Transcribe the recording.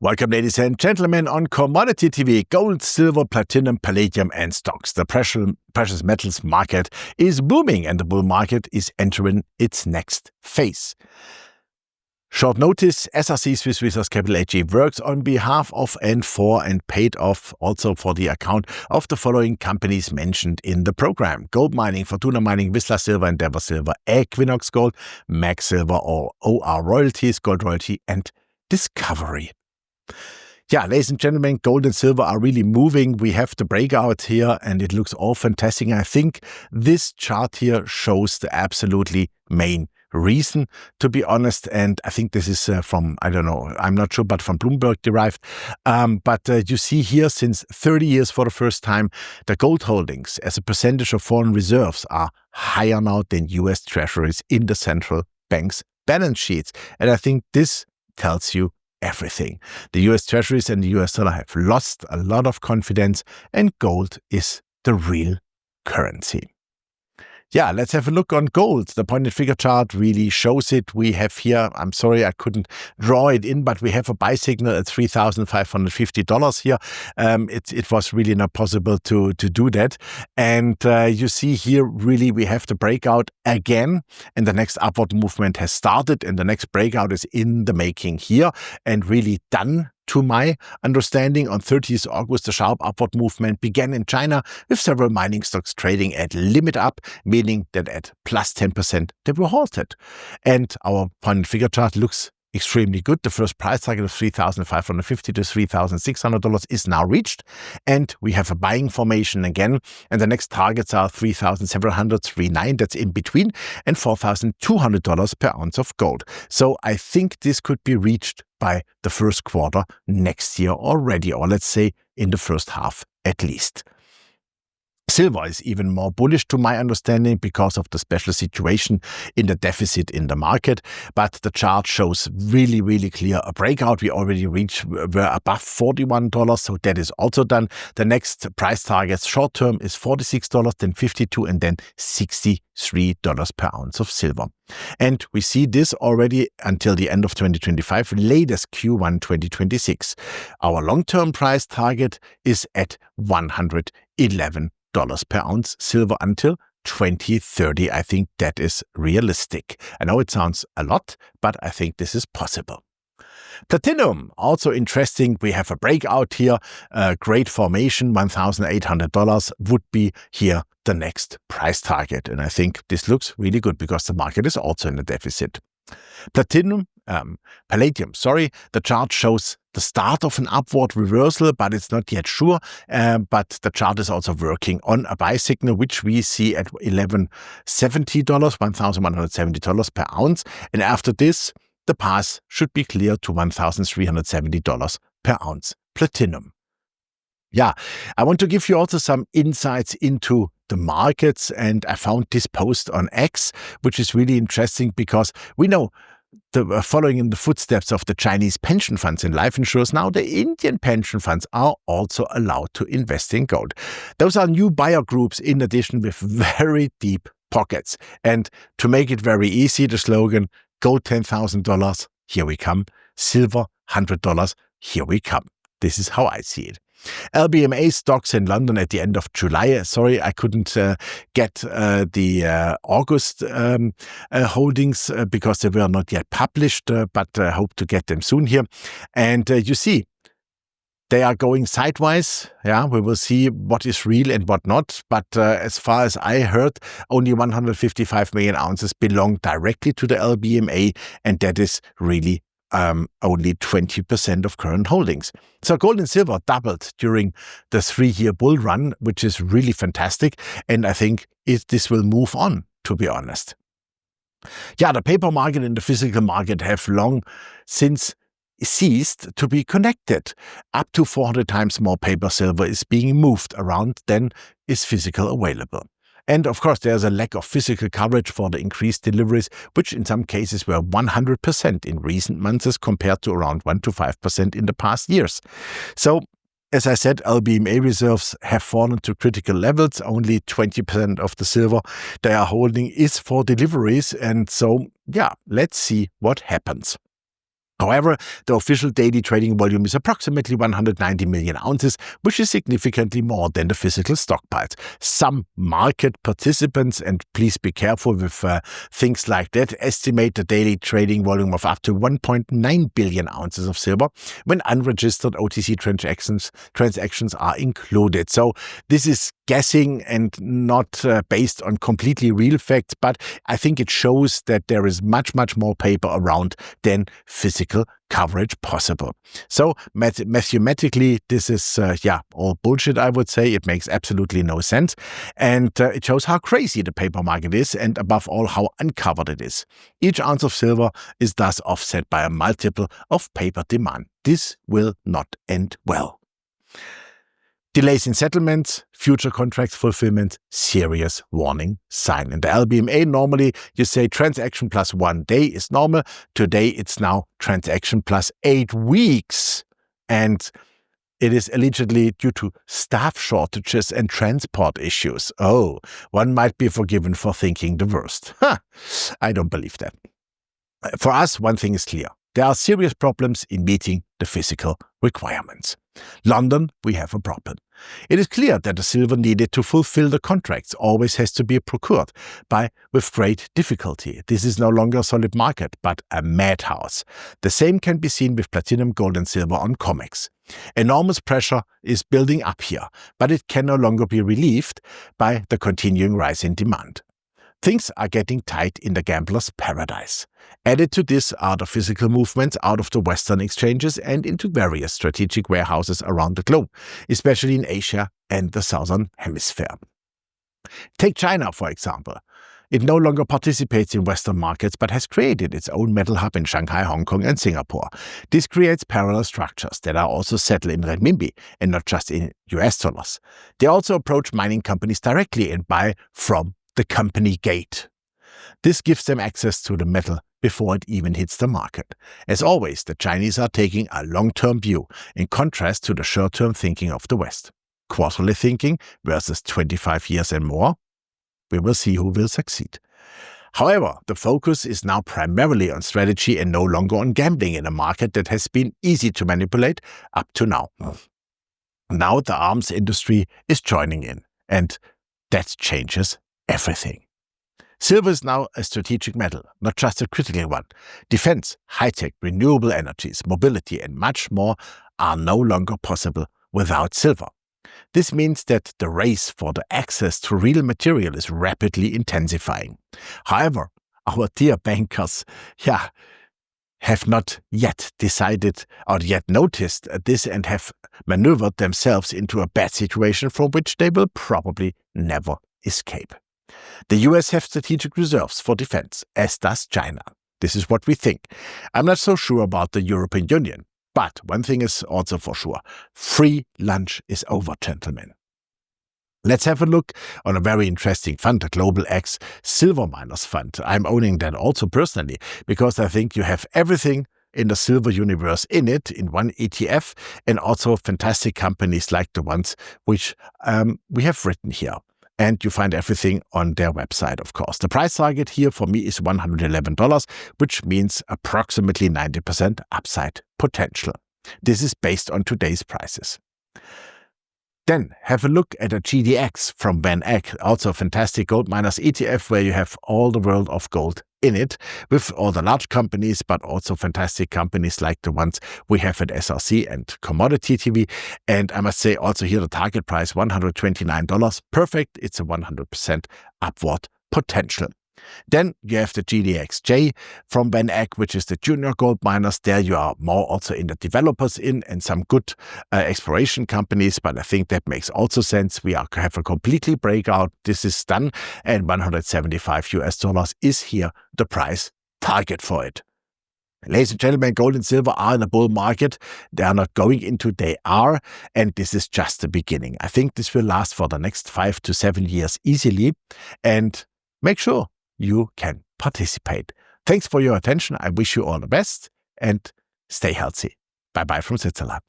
Welcome, ladies and gentlemen, on Commodity TV. Gold, silver, platinum, palladium, and stocks. The precious metals market is booming, and the bull market is entering its next phase. Short notice, SRC Swiss Resource Capital AG works on behalf of and for and paid off also for the account of the following companies mentioned in the program: Gold Mining, Fortuna Mining, Vizsla Silver, Endeavour Silver, Equinox Gold, MAG Silver or OR Royalties, Gold Royalty, and Discovery. Yeah, ladies and gentlemen, gold and silver are really moving. We have the breakout here and it looks all fantastic. I think this chart here shows the absolutely main reason, to be honest. And I think this is from, I don't know, I'm not sure, but from Bloomberg derived. But you see here, since 30 years for the first time, the gold holdings as a percentage of foreign reserves are higher now than US treasuries in the central bank's balance sheets. And I think this tells you everything. The US treasuries and the US dollar have lost a lot of confidence, and gold is the real currency. Yeah, let's have a look on gold. The pointed figure chart really shows it. We have here, I'm sorry I couldn't draw it in, but we have a buy signal at $3,550 here. It was really not possible to do that. And you see here, really, we have the breakout again, and the next upward movement has started, and the next breakout is in the making here and really done. To my understanding, on 30th August, the sharp upward movement began in China, with several mining stocks trading at limit up, meaning that at plus 10% they were halted. And our pointed figure chart looks extremely good. The first price target of $3,550 to $3,600 is now reached, and we have a buying formation again. And the next targets are $3,739, that's in between, and $4,200 per ounce of gold. So I think this could be reached by the first quarter next year already, or let's say in the first half at least. Silver is even more bullish, to my understanding, because of the special situation in the deficit in the market. But the chart shows really, really clear a breakout. We already were above $41, so that is also done. The next price targets short term is $46, then $52, and then $63 per ounce of silver. And we see this already until the end of 2025, latest Q1 2026. Our long-term price target is at $111 per ounce silver until 2030. I think that is realistic. I know it sounds a lot, but I think this is possible. Platinum, also interesting. We have a breakout here, great formation. $1,800 would be here the next price target. And I think this looks really good because the market is also in a deficit. Palladium, the chart shows the start of an upward reversal, but it's not yet sure. But the chart is also working on a buy signal, which we see at $1,170 per ounce. And after this, the path should be clear to $1,370 per ounce platinum. Yeah, I want to give you also some insights into the markets, and I found this post on X, which is really interesting because we know following in the footsteps of the Chinese pension funds and life insurers, now the Indian pension funds are also allowed to invest in gold. Those are new buyer groups in addition with very deep pockets. And to make it very easy, the slogan, gold $10,000, here we come. Silver $100, here we come. This is how I see it. LBMA stocks in London at the end of July. Sorry, I couldn't get the August holdings because they were not yet published, but I hope to get them soon here. And you see, they are going sideways. Yeah, we will see what is real and what not. But as far as I heard, only 155 million ounces belong directly to the LBMA, and that is really only 20% of current holdings. So gold and silver doubled during the 3-year bull run, which is really fantastic. And I think this will move on, to be honest. Yeah, the paper market and the physical market have long since ceased to be connected. Up to 400 times more paper silver is being moved around than is physical available. And of course, there's a lack of physical coverage for the increased deliveries, which in some cases were 100% in recent months as compared to around 1 to 5% in the past years. So, as I said, LBMA reserves have fallen to critical levels. Only 20% of the silver they are holding is for deliveries. And so, yeah, let's see what happens. However, the official daily trading volume is approximately 190 million ounces, which is significantly more than the physical stockpiles. Some market participants, and please be careful with things like that, estimate the daily trading volume of up to 1.9 billion ounces of silver when unregistered OTC transactions are included. So this is guessing and not based on completely real facts, but I think it shows that there is much more paper around than physical coverage possible. So mathematically, this is all bullshit, I would say. It makes absolutely no sense, and it shows how crazy the paper market is, and above all, how uncovered it is. Each ounce of silver is thus offset by a multiple of paper demand. This will not end well. Delays in settlements, future contract fulfillment, serious warning sign. In the LBMA, normally you say transaction plus 1 day is normal. Today it's now transaction plus 8 weeks. And it is allegedly due to staff shortages and transport issues. Oh, one might be forgiven for thinking the worst. I don't believe that. For us, one thing is clear. There are serious problems in meeting the physical requirements. London, we have a problem. It is clear that the silver needed to fulfill the contracts always has to be procured with great difficulty. This is no longer a solid market, but a madhouse. The same can be seen with platinum, gold and silver on COMEX. Enormous pressure is building up here, but it can no longer be relieved by the continuing rise in demand. Things are getting tight in the gambler's paradise. Added to this are the physical movements out of the Western exchanges and into various strategic warehouses around the globe, especially in Asia and the Southern Hemisphere. Take China, for example. It no longer participates in Western markets but has created its own metal hub in Shanghai, Hong Kong and Singapore. This creates parallel structures that are also settled in renminbi and not just in US dollars. They also approach mining companies directly and buy from the company gate. This gives them access to the metal before it even hits the market. As always, the Chinese are taking a long-term view, in contrast to the short-term thinking of the West. Quarterly thinking versus 25 years and more. We will see who will succeed. However, the focus is now primarily on strategy and no longer on gambling in a market that has been easy to manipulate up to now. Now the arms industry is joining in, and that changes everything. Silver is now a strategic metal, not just a critical one. Defense, high-tech, renewable energies, mobility, and much more are no longer possible without silver. This means that the race for the access to real material is rapidly intensifying. However, our dear bankers, have not yet decided or yet noticed this and have maneuvered themselves into a bad situation from which they will probably never escape. The US have strategic reserves for defense, as does China. This is what we think. I'm not so sure about the European Union. But one thing is also for sure. Free lunch is over, gentlemen. Let's have a look on a very interesting fund, the Global X Silver Miners Fund. I'm owning that also personally because I think you have everything in the silver universe in it, in one ETF, and also fantastic companies like the ones which we have written here. And you find everything on their website, of course. The price target here for me is $111, which means approximately 90% upside potential. This is based on today's prices. Then have a look at a GDX from Van Eck, also a fantastic gold miners ETF where you have all the world of gold in it with all the large companies, but also fantastic companies like the ones we have at SRC and Commodity TV. And I must say also here the target price, $129. Perfect. It's a 100% upward potential. Then you have the GDXJ from Van Eck, which is the junior gold miners. There you are more also in the developers and some good exploration companies, but I think that makes also sense. We have a completely breakout. This is done, and $175 is here the price target for it. Ladies and gentlemen, gold and silver are in a bull market. They are not going into, they are, and this is just the beginning. I think this will last for the next 5 to 7 years easily, and make sure you can participate. Thanks for your attention. I wish you all the best and stay healthy. Bye-bye from Switzerland.